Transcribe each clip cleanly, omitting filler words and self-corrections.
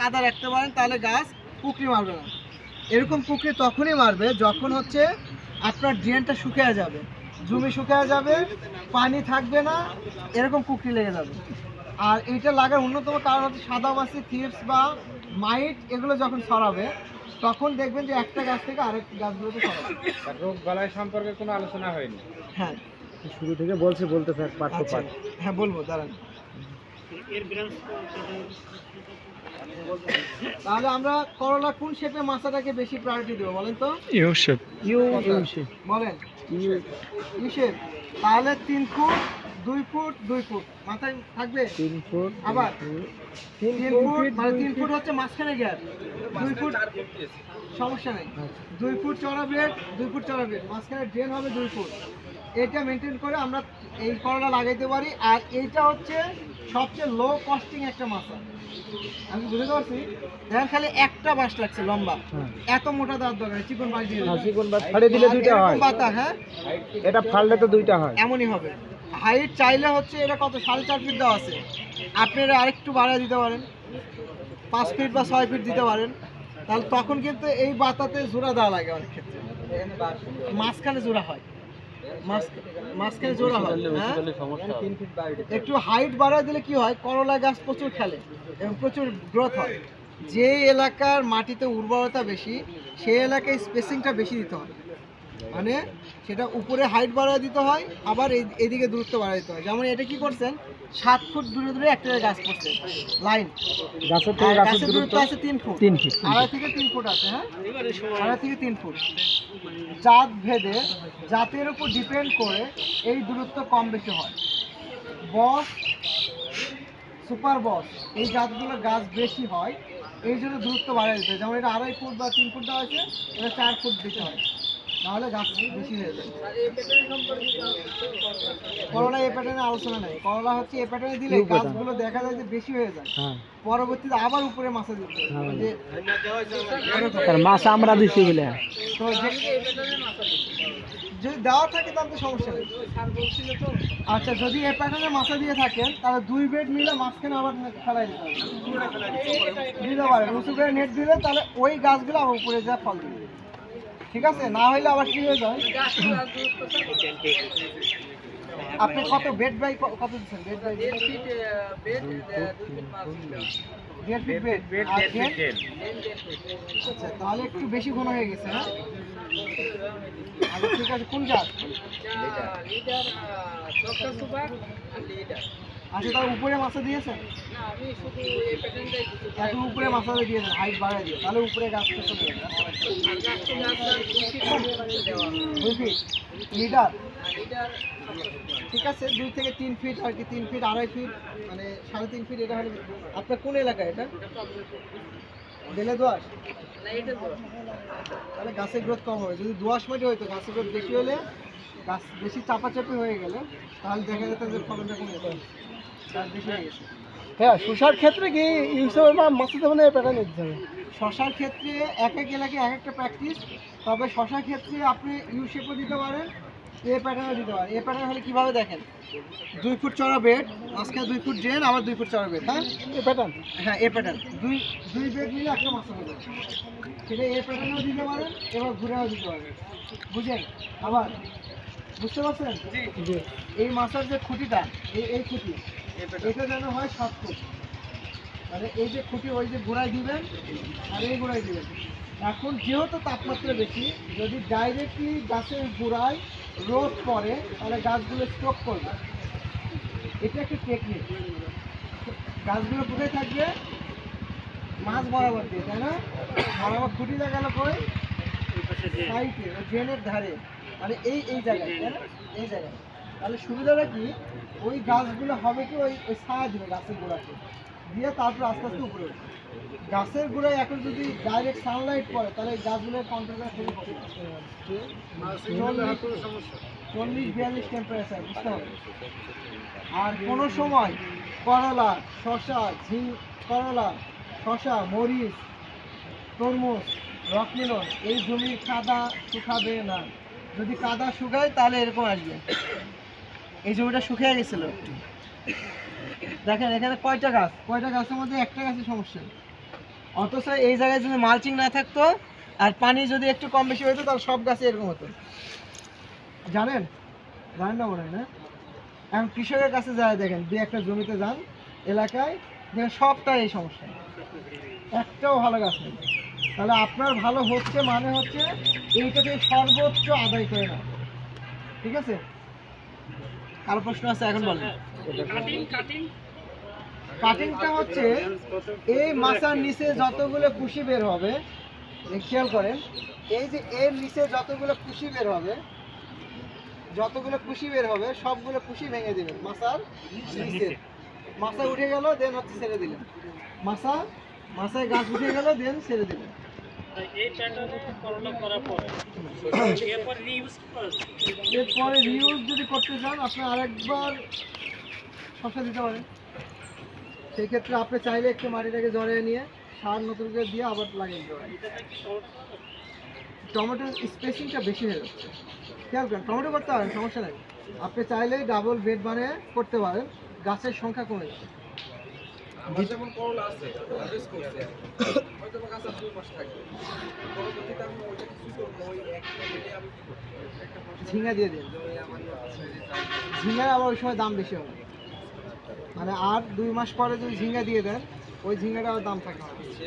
কাদা রাখতে পারেন, তাহলে গাছ কুকরি মারবে না। এরকম কুকরি তখনই মারবে যখন হচ্ছে আপনার ড্রেনটা শুকিয়ে যাবে, জমি শুকিয়ে যাবে, পানি থাকবে না, এরকম কুকরি লেগে যাবে। আর এইটা লাগার অন্যতম কারণ হচ্ছে সাদামাছি, থিপস বা মাইট এগুলো যখন ছড়াবে তখন দেখবেন যে একটা গাছ থেকে আরেক গাছগুলোতে ছড়াবে। রোগ বালাই সম্পর্কে কোনো আলোচনা হয়নি। হ্যাঁ, শুরু থেকে বলতে থাক পার্ট টু আচ্ছা, পার্ট। হ্যাঁ বলবো, দাঁড়ান। তাহলে আমরা করলা কোন শেপে মাছটাকে বেশি প্রায়োরিটি দেবো বলেন তো? You shape. বলেন ইউ শেপ। তাহলে 3 ফুট 2 ফুট 2 ফুট মাথায় থাকবে। 3 ফুট আবার 3 ফুট মানে 3 ফুট হচ্ছে মাঝখানে গ্যাপ, 2 ফুট সমস্যা নেই, 2 ফুট চড়া বেড, 2 ফুট চড়া বেড, মাঝখানে ড্রেন হবে 2 ফুট। এটা মেনটেন করে আমরা এই করলা লাগাইতে পারি। আর এইটা হচ্ছে সবচেয়ে লো কস্টিং একটা মাছা। আমি বুঝতে পারছি, দেখেন খালি একটা বাঁশ লাগছে লম্বা, এত মোটা দাঁত দরকার, চিকন বাঁশ দিয়ে দিলে। চিকন বাদ ফাড়ে দিলে দুইটা এরকম হয়, পাতা, হ্যাঁ এটা ফাড়লে তো দুইটা হয়। এমনই হবে। হাইট চাইলে হচ্ছে এটা কত 4.5 ফিট দেওয়া আছে, আপনি এটা আরেকটু বাড়িয়ে দিতে পারেন, 5 ফিট বা 6 ফিট দিতে পারেন। তাহলে তখন কিন্তু এই বাতাতে জোড়া দেওয়া লাগে অনেক ক্ষেত্রে, মাঝখানে জোড়া হয়, মাঝখানে জোড়া হয়। হ্যাঁ, একটু হাইট বাড়ায় দিলে কি হয়, করলা গাছ প্রচুর খেলে এবং প্রচুর গ্রোথ হয়। যে এলাকার মাটিতে উর্বরতা বেশি সেই এলাকায় স্পেসিংটা বেশি দিতে হয়, মানে সেটা উপরে হাইট বাড়ায় দিতে হয়, আবার এইদিকে দূরত্ব বাড়ায় দিতে হয়। যেমন এটা কি করছেন, 7 ফুট দূরে দূরে একটা গাছ করছে লাইন, গাছের দূরত্ব আছে 3 ফুট, 3 ফিট। আড়াই থেকে 3 ফুট আছে। হ্যাঁ, আড়াই থেকে 3 ফুট। জাত ভেদে, জাতের উপর ডিপেন্ড করে এই দূরত্ব কম বেশি হয়। বস, সুপার বস এই জাতগুলো গাছ বেশি হয়, এই জন্য দূরত্ব বাড়ায় দিতে হয়। যেমন এটা 2.5 ফুট বা 3 ফুট দেওয়া আছে, এটা 4 ফুট দিতে হয়, নাহলে গাছ বেশি হয়ে যায়। করলা এই প্যাটার্নে আলোচনা নেই, করলা হচ্ছে এই প্যাটার্নে দিলে গাছগুলো দেখা যায় যে বেশি হয়ে যায়, পরবর্তীতে আবার উপরে মাছা দিতে হয়। যে তার মাছ আমরা দিছি বলে তো যদি দেওয়া থাকে তাহলে তো সমস্যা নেই। আচ্ছা, যদি এই প্যাটার্নে মাছা দিয়ে থাকেন তাহলে 2 বেড মিলে মাঝখানে আবার ফেলাই দিতে হবে, দিতে পারেন উঁচু করে নেট দিলে, তাহলে ওই গাছগুলো আবার উপরে যা ফল দিবে। ঠিক আছে, না হইলে আবার কি হয়ে যায়। আপনি কত বেড বাই কত দিচ্ছেন? Bed by 1.5 feet bed, 1.5 feet bed, আর ড্রেন। আচ্ছা, তাহলে একটু বেশি ঘন হয়ে গেছে। হ্যাঁ, আচ্ছা ঠিক আছে। কোন জাত? লিডার, ডক্টর সুপার আর লিডার। আচ্ছা, তার উপরে মাছা দিয়েছেন? না, আমি শুধু এই প্যাটার্নটাই দিয়েছি, এখন উপরে মাছা দিয়েছেন হাইট বাড়ায় দিয়ে, তাহলে উপরে গাছটা চলে যাবে। 2 ফিট লিডার, ঠিক আছে। 2 থেকে 3 ফিট আর কি, 3 ফিট 2.5 ফিট মানে 3.5 ফিট। এটা হলো আপনার কোন এলাকা? এটা বেলে দোআঁশ, তাহলে গাছের গ্রোথ কম হবে। যদি দোআঁশ মাটি হয়তো গাছের গ্রোথ বেশি হলে, গাছ বেশি চাপাচাপি হয়ে গেলে তাহলে দেখা যেত যে ফলনটা কমে যেত, গাছ বেশি হয়ে গেছে। হ্যাঁ, শসার ক্ষেত্রে কি ইউসের বা মাছ দেবেন এই প্যাটার্ন দিতে হবে? শশার ক্ষেত্রে এক এক এলাকায় এক একটা প্র্যাকটিস, তবে শশার ক্ষেত্রে আপনি ইউ শেপও দিতে পারেন, এ প্যাটার্নও দিতে পারেন। এ প্যাটার্ন হলে কীভাবে দেখেন, 2 ফুট চড়া বেড, মাঝখানে 2 ফুট ড্রেন, আবার 2 ফুট চড়া বেড। হ্যাঁ, এই প্যাটার্ন, হ্যাঁ এ প্যাটার্ন, দুই বেড মিলে একটা মাছ হবে, সেটা এ প্যাটার্নও দিতে পারেন, এবার ঘুরেও দিতে পারেন। বুঝেন? আবার বুঝতে পারছেন? জি। এই মাছের যে খুঁটিটা, এই খুঁটি, এটা যেন হয় 7 ফুট, মানে এই যে খুঁটি ওই যে গোড়ায় দিবেন আর এই গোড়ায় দিবেন। এখন যেহেতু তাপমাত্রা বেশি, যদি ডাইরেক্টলি গাছের গোড়ায় রোদ পড়ে তাহলে গাছগুলো স্ট্রোক করবে। এটা একটা টেকনিক। গাছগুলো কোথায় থাকবে? মাছ বরাবর দিয়ে, তাই না? বরাবর খুঁটি লাগালো কই? সাইডে, ড্রেনের ধারে, মানে এই জায়গায়, তাই না? এই জায়গায়। তাহলে সুবিধাটা কি, ওই গাছগুলো হবে কি ওই ছায়া দিবে গাছের গোড়াকে দিয়ে, তারপর আস্তে আস্তে উপরে উঠবে। গাছের গোড়ায় এখন যদি ডাইরেক্ট সানলাইট পড়ে তাহলে এই গাছগুলোর কন্ট্রোল করা খুবই কঠিন, 40-42 টেম্পারেচার, বুঝতে হবে। আর কোনো সময় করলা, শশা, করলা, শশা, মরিচ, তরমুজ, রকমেলন এই জমির কাদা শুকাবে না। যদি কাদা শুকায় তাহলে এরকম আসবে। এই জমিটা শুকিয়ে গেছিল, দেখেন এখানে কয়টা গাছ, কয়টা গাছের মধ্যে একটা গাছের সমস্যা, অথচ এই জায়গায় যদি মালচিং না থাকতো আর পানি যদি একটু কম বেশি হতো তাহলে সব গাছে এরকম হতো। জানেন না মনে হয় না? এখন কৃষকের কাছে যায় দেখেন, দুই একটা জমিতে যান এলাকায়, দেখেন সবটাই এই সমস্যা, একটাও ভালো গাছ নেই। তাহলে আপনার ভালো হচ্ছে মানে হচ্ছে এইটাকে সর্বোচ্চ আদায় করে না। ঠিক আছে, কারো প্রশ্ন আছে এখন বলেন। কাটিংটা হচ্ছে এই মাচার নিচে যতগুলো কুশি বের হবে, খেয়াল করেন, এই যে এর নিচে যতগুলো কুশি বের হবে, সবগুলো কুশি ভেঙে দিবেন মাচার নিচে। মাচা উঠে গেল দেন হচ্ছে ছেড়ে দিলেন, মাচায় গাছ উঠে গেল দেন ছেড়ে দিলেন। এরপরে রিউজ যদি করতে চান আপনি আরেকবার শসা দিতে পারেন। সেই ক্ষেত্রে আপনি চাইলে একটু মাটিটাকে জড়িয়ে নিয়ে সার নতুন করে দিয়ে আবার লাগিয়ে দিতে পারেন। টমেটোর স্পেসিংটা বেশি হয়ে যাচ্ছে, খেয়াল করেন। টমেটো করতে পারেন, সমস্যা নেই, আপনি চাইলে ডাবল বেড বানিয়ে করতে পারেন, গাছের সংখ্যা কমে যাবে। ঝিঙ্গা দিয়ে দিন, ঝিঙ্গার আবার ওই সময় দাম বেশি হবে, মানে আর 2 মাস পরে যদি ঝিঙ্গা দিয়ে দেন ওই ঝিঙ্গাটা আবার দাম থাকে।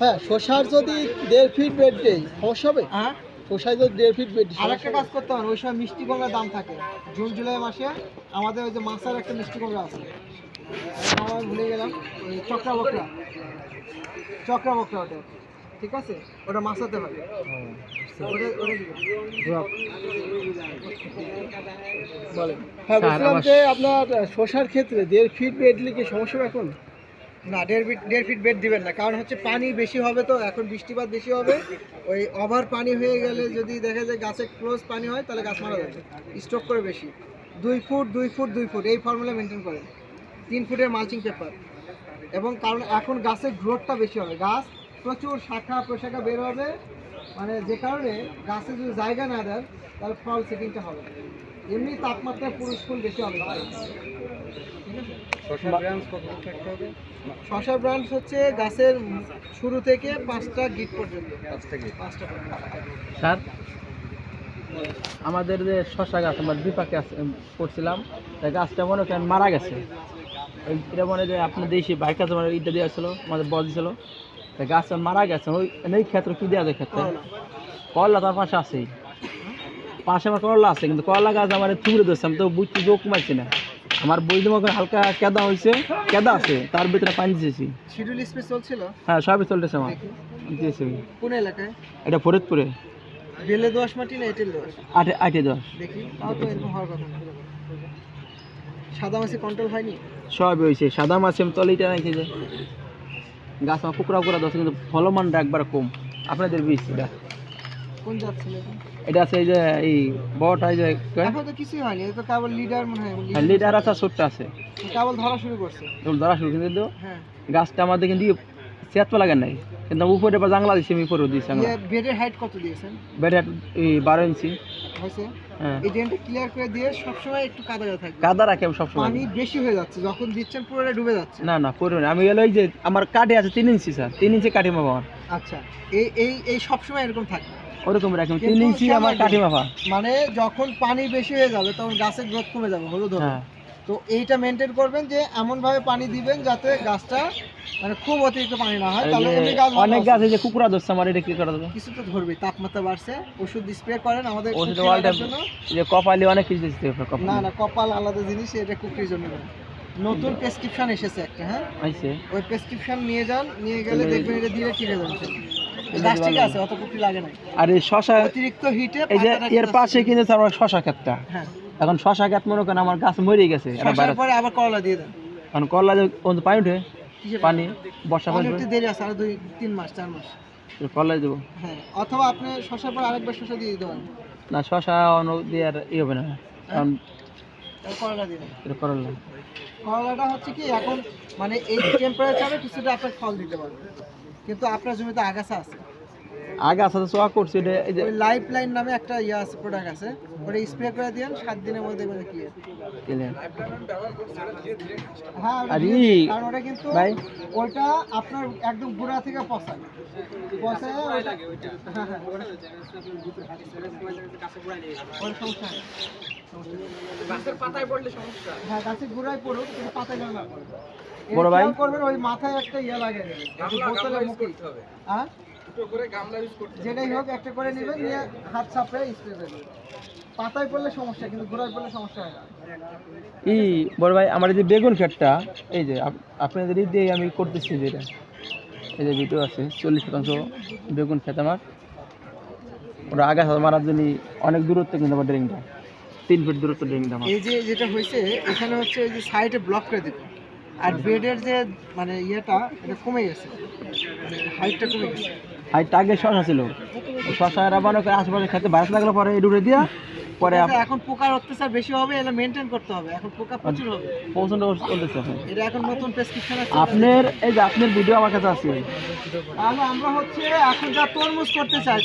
হ্যাঁ, শসার যদি 1.5 ফিট বেড দেই সমস্যা হবে? হ্যাঁ, শসায় যদি 1.5 ফিট বেড আর একটা কাজ করতে হবে, ওই সময় মিষ্টি কুমড়ার দাম থাকে। জুন জুলাই মাসে আমাদের ওই যে মাছের একটা মিষ্টি কুমড়া আছে, আমার ভুলে গেলাম, ওই চক্রা বকরা ওটা, ঠিক আছে, ওটা মাছাতে হয়, ওটা দিবেন। বলেন। হ্যাঁ, বলছিলাম যে আপনার শসার ক্ষেত্রে 1.5 ফিট বেড দিলে কি সমস্যা হবে এখন? না, 1.5 ফিট বেড দিবেন না, কারণ হচ্ছে পানি বেশি হবে, তো এখন বৃষ্টিপাত বেশি হবে, ওই ওভার পানি হয়ে গেলে যদি দেখা যায় গাছে ক্লোজ পানি হয় তাহলে গাছ মারা যাবে, স্ট্রোক করে বেশি। 2 ফুট 2 ফুট 2 ফুট এই ফর্মুলা মেনটেন করেন, 3 ফুটের মালচিং পেপার। এবং কারণ এখন গাছের গ্রোথটা বেশি হবে, গাছ প্রচুর শাখা প্রশাখা বের হবে, মানে যে কারণে গাছে যদি জায়গা না দেন তাহলে ফল সেটিংটা হবে। এমনি তাপমাত্রা পুরুষ ফুল বেশি হবে, ঠিক আছে। শসা ব্রাঞ্চ হচ্ছে গাছের শুরু থেকে 5টা গিট পর্যন্ত, 5টা। স্যার, আমাদের যে শসা গাছ আমার বিপাকে করছিলাম, গাছটা মনে করেন মারা গেছে। এটা মনে যে আপনার দেশি বাইক কাছে মানে ইটা দেওয়া ছিল, আমাদের বল দিয়েছিল, গাছটা মারা গেছে। ওই এই ক্ষেত্রে কী দেওয়া যায়? ক্ষেত্রে করলা তার পাশে আছেই, পাশে আমার করলা আছে, কিন্তু করলা গাছ আমার থুবড়ে ধরছে, আমি তো বুঝতে যোগ কমাচ্ছি না। আমার বই তোমাকে হালকা কেদা হয়েছে, কেদা আছে, তার ভিতরে পানি দিয়েছি। শিডিউল স্পেস চলছিল, হ্যাঁ সবই চলতেছে আমার দিয়েছি। কোন এলাকায়? এটা ফরিদপুরে। বেলে দোআঁশ মাটি না এঁটেল দোআঁশ? 8-10 দেখি, তাও তো এরকম হওয়ার কথা না। সাদা মাছি কন্ট্রোল হয়নি? সবই হয়েছে, সাদা মাছ আমি তলিটা নাকি যে গাছ আমার কুকড়া কুকড়া দশ, কিন্তু ফলমানটা একবার কম। আপনাদের বীজ এটা কোন জাত ছিল এটা আছে, এই যে এই বড়টা, এই যে এখন তো কিছুই হয়নি, এটা তো কেবল লিডার মনে হয়, লিডার আছে, ছোট্ট আছে, কেবল ধরা শুরু করছে। ধরা শুরু, কিন্তু হ্যাঁ, গাছটা আমাদের কিন্তু চেত লাগান নাই, কিন্তু উপরে এবার জাংলা দিচ্ছি, আমি উপরেও দিচ্ছি। আমরা বেডের হাইট কত দিয়েছেন? বেডের এই 12 ইঞ্চি হয়েছে। হ্যাঁ, এই ড্রেনটা ক্লিয়ার করে দিয়ে সবসময় একটু কাদা থাকবে, কাদা রাখি আমি সবসময়। পানি বেশি হয়ে যাচ্ছে, যখন দিচ্ছেন পুরোটা ডুবে যাচ্ছে। না না, পুরো আমি গেল ওই যে আমার কাঠে আছে 3 ইঞ্চি স্যার, 3 ইঞ্চি কাঠি মাপা আমার। আচ্ছা, এই এই এই সবসময় এরকম থাকবে, ওরকম রাখি 3 কিন্তু ইঞ্চি আমার কাঠি মাপা। মানে যখন পানি বেশি হয়ে যাবে তখন গাছের গ্রোথ কমে যাবে, হলুদ হবে। হ্যাঁ, তো এইটা মেনটেন করবেন যে এমনভাবে পানি দিবেন যাতে গাছটা মানে খুব অতিরিক্ত পানি না হয়, তাহলে এমনি গাছ ভালো অনেক আছে। গাছ এই যে কুকুরা ধরছে আমার, এটা কি করা যাবে? কিছু তো ধরবে, তাপমাত্রা বাড়ছে, ওষুধ স্প্রে করেন আমাদের ওষুধ কুকরি ওয়ালটা লাগার জন্য। যে কপালে অনেক কিছু দিতে হবে, না কপালে না, কপাল আলাদা জিনিস, এটা কুকরির জন্য না। নতুন প্রেসক্রিপশন এসেছে একটা, হ্যাঁ, আইছে। ওই প্রেসক্রিপশন নিয়ে যান, নিয়ে গেলে দেখবেন এটা দিয়ে ঠিক হয়ে যাবে। গাছ ঠিক আছে, অত কুকরি লাগে না। আর এই শশা, অতিরিক্ত হিটে এই যে এর পাশে কিন্তু আমার শশা ক্ষেতটা, হ্যাঁ, এখন শশা ক্ষেত মনে করেন আমার গাছ মরে গেছে, এটা শসার পরে আবার করলা দিয়ে দেন। কারণ করলা যে পানি উঠে, কিসের পানি বর্ষা পানি একটু দেরি আছে, আর 2-3 মাস 4 মাস। করলা দেবো হ্যাঁ, অথবা আপনি শসার পর আরেকবার শসা দিয়ে দিতে পারেন। না, শশা অন্য দিয়ে আর ই হবে না, কারণ করলা দিয়ে দেন। এটা করলা। করলাটা হচ্ছে কি এখন মানে এই টেম্পারেচারে কিছুটা আপনার ফল দিতে পারবে, কিন্তু আপনার জমিতে আগাছা আছে। আগে আসাতে চোয়া করছে, এটা এই যে ওই লাইফ লাইন নামে একটা ইয়ে আছে, প্রোডাক্ট আছে, ওটা স্প্রে করে দেন 7 দিনের মধ্যে দেখবেন কি ক্লিয়ার। হ্যাঁ আর কারণ ওটা কিন্তু ভাই ওইটা আপনার একদম গোড়া থেকে পচায় ওইটা হ্যাঁ হ্যাঁ ওটা সমস্যা নেই। হ্যাঁ গাছের গোড়ায় পড়ুক কিন্তু পাতায় যেন না পড়ে। বড় ভাই? এটাও করবেন ওই মাথায় একটা ইয়ে লাগে বোতলের মুখে হ্যাঁ যেটাই হোক একটা করে নেবেন নিয়ে হাত চাপড়ে স্প্রে করবেন। পাতায় পড়লে সমস্যা কিন্তু গোড়ায় পড়লে সমস্যা হয় না। বড় ভাই আমার এই যে বেগুন ক্ষেতটা এই যে আপনাদের দিয়ে আমি করতেছি যেটা এই যে ভিডিও আছে 40% বেগুন ক্ষেত আমার ওরা আগাছা মারার জন্য অনেক দূরত্বে কিন্তু আমার ড্রেনটা 3 ফিট দূরত্ব ড্রেনটা আমার। এই যে যেটা হয়েছে এখানে হচ্ছে ওই যে সাইডে ব্লক করে দিবে আর বেডের যে মানে ইয়েটা এটা কমে গেছে মানে হাইটটা কমে গেছে। হাইটটা আগে শশা ছিল শশা এরা মনে করে আশেপাশে খেতে বাইরে লাগলো পরে ডুবে দিয়া পরে ঠিক আছে, এখন পোকার অত্যাচার বেশি হবে এটা মেনটেন করতে হবে এখন পোকা প্রচুর হবে পছন্দ করতেছে আপনি। এটা এখন নতুন প্রেসক্রিপশন আছে আপনার এই যে আপনার ভিডিও আমার কাছে আছে তাহলে আমরা হচ্ছে এখন যা তরমুজ করতে চাই